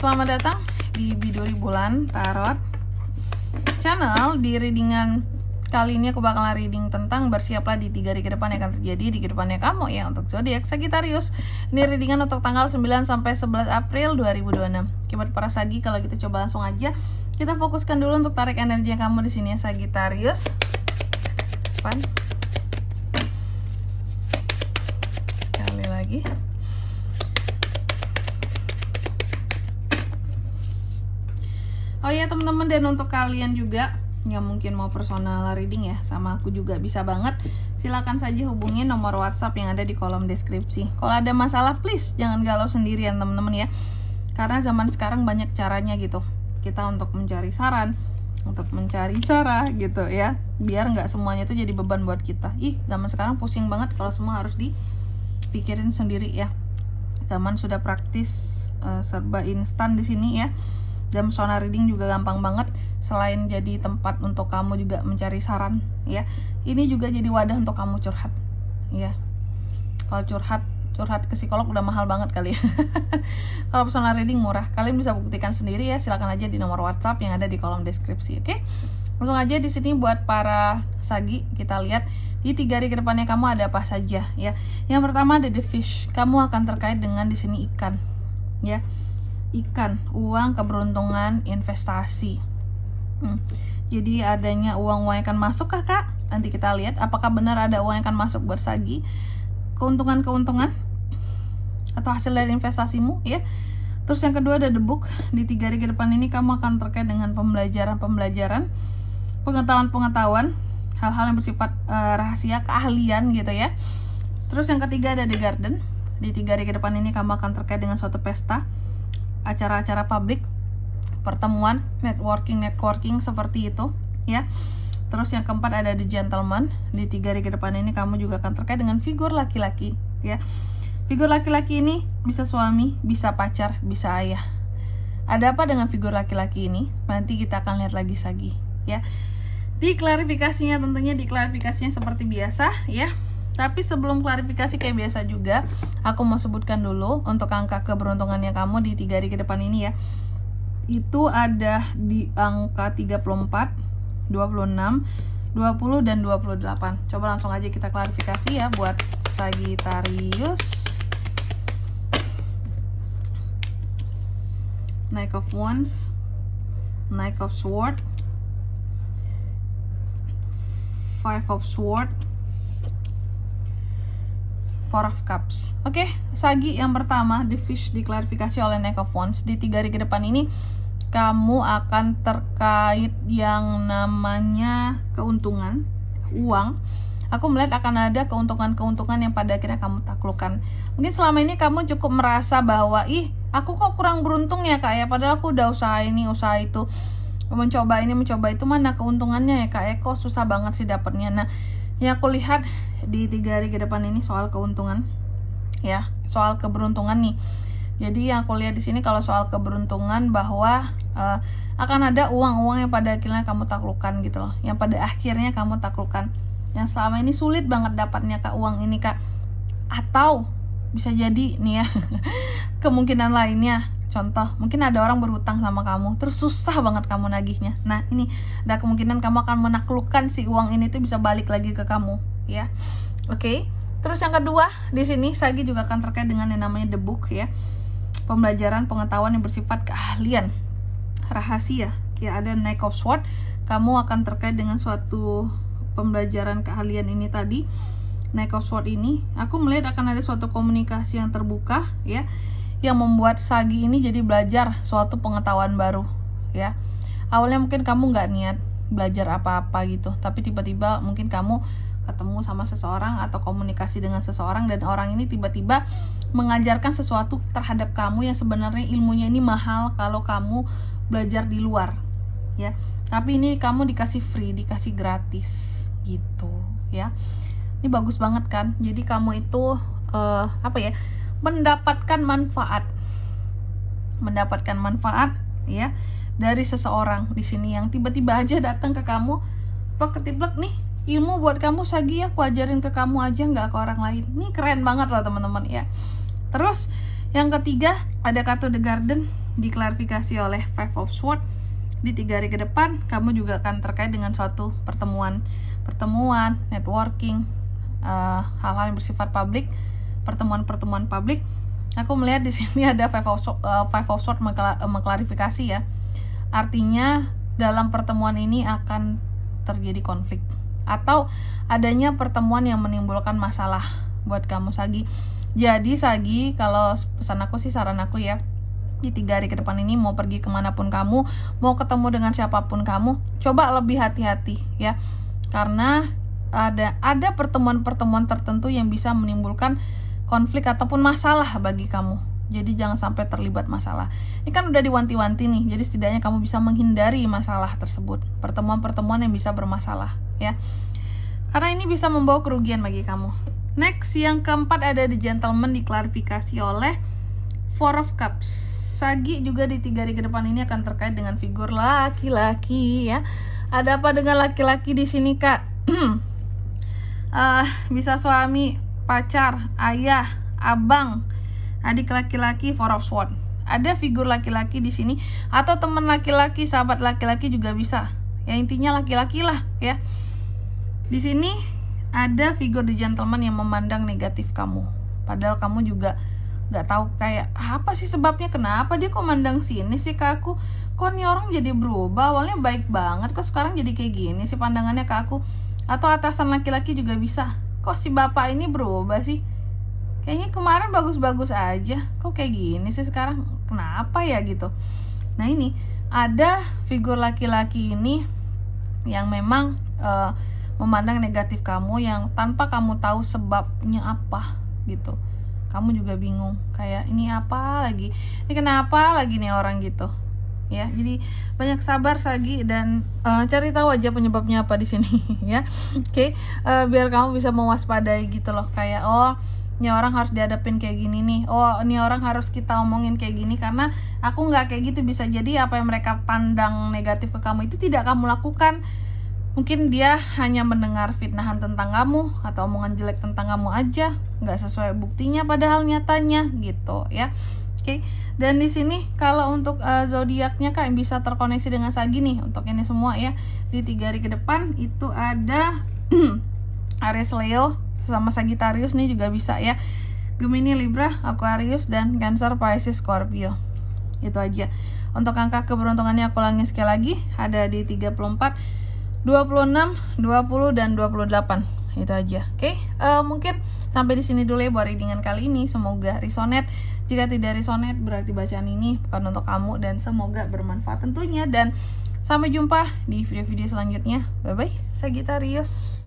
Selamat datang di Biduri Bulan Tarot Channel. Di readingan kali ini aku bakalan reading tentang bersiaplah di 3 hari ke depan yang akan terjadi di kehidupannya kamu ya, untuk zodiak Sagittarius. Ini readingan untuk tanggal 9 sampai 11 April 2026. Buat para Sagi, kalau gitu coba langsung aja kita fokuskan dulu untuk tarik energi kamu di sini ya Sagittarius. Sekali lagi. Oh ya teman-teman, dan untuk kalian juga yang mungkin mau personal reading ya sama aku juga bisa banget, silakan saja hubungi nomor WhatsApp yang ada di kolom deskripsi. Kalau ada masalah please jangan galau sendirian teman-teman ya, karena zaman sekarang banyak caranya gitu kita untuk mencari saran, untuk mencari cara gitu ya, biar nggak semuanya itu jadi beban buat kita. Zaman sekarang pusing banget kalau semua harus dipikirin sendiri ya. Zaman sudah praktis, serba instan di sini ya. Dan personal reading juga gampang banget. Selain jadi tempat untuk kamu juga mencari saran ya, ini juga jadi wadah untuk kamu curhat ya. Kalau curhat ke psikolog udah mahal banget kali ya. Kalau personal reading murah, kalian bisa buktikan sendiri ya. Silakan aja di nomor WhatsApp yang ada di kolom deskripsi. Oke, langsung aja di sini buat para Sagi, kita lihat di 3 hari ke depannya kamu ada apa saja ya. Yang pertama ada the fish. Kamu akan terkait dengan di sini ikan ya. Ikan, uang, keberuntungan, investasi. Jadi adanya uang yang akan masuk kakak. Nanti kita lihat apakah benar ada uang yang akan masuk buat Sagi. Keuntungan atau hasil dari investasimu ya. Terus yang kedua ada the book. Di 3 hari ke depan ini kamu akan terkait dengan pembelajaran, pengetahuan, hal-hal yang bersifat rahasia, keahlian gitu ya. Terus yang ketiga ada the garden. Di 3 hari ke depan ini kamu akan terkait dengan suatu pesta, acara-acara publik, pertemuan, networking seperti itu ya. Terus yang keempat ada the gentleman. Di 3 hari ke depan ini kamu juga akan terkait dengan figur laki-laki ya. Figur laki-laki ini bisa suami, bisa pacar, bisa ayah. Ada apa dengan figur laki-laki ini? Nanti kita akan lihat lagi Sagi ya. Diklarifikasinya tentunya diklarifikasinya seperti biasa ya. Tapi sebelum klarifikasi kayak biasa juga, aku mau sebutkan dulu untuk angka keberuntungannya kamu di 3 hari ke depan ini ya. Itu ada di angka 34, 26, 20, dan 28. Coba langsung aja kita klarifikasi ya buat Sagittarius. Knight of Wands, Knight of Sword, Five of Sword, Four of Cups. Oke, Sagi yang pertama, the fish diklarifikasi oleh Knight of Wands. Di 3 hari ke depan ini kamu akan terkait yang namanya keuntungan, uang. Aku melihat akan ada keuntungan-keuntungan yang pada akhirnya kamu taklukkan. Mungkin selama ini kamu cukup merasa bahwa aku kok kurang beruntung ya kak ya, padahal aku udah usaha ini, usaha itu, mencoba ini, mencoba itu, mana keuntungannya ya kak ya, kok susah banget sih dapatnya. Nah, yang aku lihat di 3 hari ke depan ini soal keuntungan ya, soal keberuntungan nih. Jadi yang aku lihat di sini kalau soal keberuntungan bahwa akan ada uang-uang yang pada akhirnya kamu taklukkan gitu loh, yang pada akhirnya kamu taklukkan, yang selama ini sulit banget dapatnya kak uang ini kak. Atau bisa jadi nih ya kemungkinan lainnya, contoh mungkin ada orang berhutang sama kamu terus susah banget kamu nagihnya. Nah ini ada kemungkinan kamu akan menaklukkan si uang ini tuh bisa balik lagi ke kamu ya. Oke. Terus yang kedua di sini Sagi juga akan terkait dengan yang namanya the book ya. Pembelajaran, pengetahuan yang bersifat keahlian, rahasia ya. Ada Knight of Sword. Kamu akan terkait dengan suatu pembelajaran keahlian ini tadi. Knight of Sword ini aku melihat akan ada suatu komunikasi yang terbuka ya, yang membuat Sagi ini jadi belajar suatu pengetahuan baru ya. Awalnya mungkin kamu nggak niat belajar apa-apa gitu, tapi tiba-tiba mungkin kamu ketemu sama seseorang atau komunikasi dengan seseorang, dan orang ini tiba-tiba mengajarkan sesuatu terhadap kamu yang sebenarnya ilmunya ini mahal kalau kamu belajar di luar ya. Tapi ini kamu dikasih free, dikasih gratis gitu ya. Ini bagus banget kan. Jadi kamu itu mendapatkan manfaat ya dari seseorang di sini yang tiba-tiba aja datang ke kamu, plek nih ilmu buat kamu Sagi, aku ajarin ke kamu aja, nggak ke orang lain. Ini keren banget loh teman-teman ya. Terus yang ketiga ada kartu the garden. diklarifikasi oleh Five of Swords. Di 3 hari ke depan kamu juga akan terkait dengan suatu pertemuan, networking, hal-hal yang bersifat publik, pertemuan publik. Aku melihat di sini ada Five of Swords mengklarifikasi ya. Artinya dalam pertemuan ini akan terjadi konflik atau adanya pertemuan yang menimbulkan masalah buat kamu Sagi. Jadi Sagi, kalau pesan aku sih, saran aku ya, di 3 hari ke depan ini mau pergi kemanapun kamu, mau ketemu dengan siapapun kamu, coba lebih hati-hati ya, karena ada pertemuan-pertemuan tertentu yang bisa menimbulkan konflik ataupun masalah bagi kamu. Jadi jangan sampai terlibat masalah. Ini kan udah diwanti-wanti nih, jadi setidaknya kamu bisa menghindari masalah tersebut, pertemuan-pertemuan yang bisa bermasalah ya, karena ini bisa membawa kerugian bagi kamu. Next, yang keempat ada di Gentleman, diklarifikasi oleh Four of Cups. Sagi juga di 3 hari ke depan ini akan terkait dengan figur laki-laki ya. Ada apa dengan laki-laki di sini Kak? Bisa suami, pacar, ayah, abang, adik laki-laki, Four of Swords. Ada figur laki-laki di sini atau teman laki-laki, sahabat laki-laki juga bisa. Ya intinya laki-laki lah ya. Di sini ada figur di Gentleman yang memandang negatif kamu. Padahal kamu juga nggak tahu kayak apa sih sebabnya, kenapa dia kok mandang sini sih ke aku. Kok nih orang jadi berubah, awalnya baik banget kok sekarang jadi kayak gini sih pandangannya ke aku. Atau atasan laki-laki juga bisa. Kok si bapak ini berubah sih? Kayaknya kemarin bagus-bagus aja, kok kayak gini sih sekarang, kenapa ya gitu. Nah ini ada figur laki-laki ini yang memang memandang negatif kamu, yang tanpa kamu tahu sebabnya apa gitu. Kamu juga bingung, kayak ini apa lagi, ini kenapa lagi nih orang gitu ya. Jadi banyak sabar Sagi dan cari tahu aja penyebabnya apa di sini ya. Oke. Biar kamu bisa mewaspadai gitu loh, kayak oh ini orang harus dihadapin kayak gini nih, oh ini orang harus kita omongin kayak gini karena aku nggak kayak gitu. Bisa jadi apa yang mereka pandang negatif ke kamu itu tidak kamu lakukan. Mungkin dia hanya mendengar fitnahan tentang kamu atau omongan jelek tentang kamu aja, nggak sesuai buktinya padahal nyatanya gitu ya. Oke. Dan di sini kalau untuk zodiaknya Kak yang bisa terkoneksi dengan Sagi nih untuk ini semua ya, di 3 hari ke depan itu ada Aries, Leo sama Sagittarius nih juga bisa ya. Gemini, Libra, Aquarius, dan Cancer, Pisces, Scorpio. Itu aja. Untuk angka keberuntungannya aku ulangi sekali lagi, ada di 34, 26, 20, dan 28. Itu aja. Oke. Mungkin sampai di sini dulu ya buat readingan kali ini. Semoga resonate. Jika tidak resonate berarti bacaan ini bukan untuk kamu, dan semoga bermanfaat tentunya. Dan sampai jumpa di video-video selanjutnya. Bye bye Sagittarius.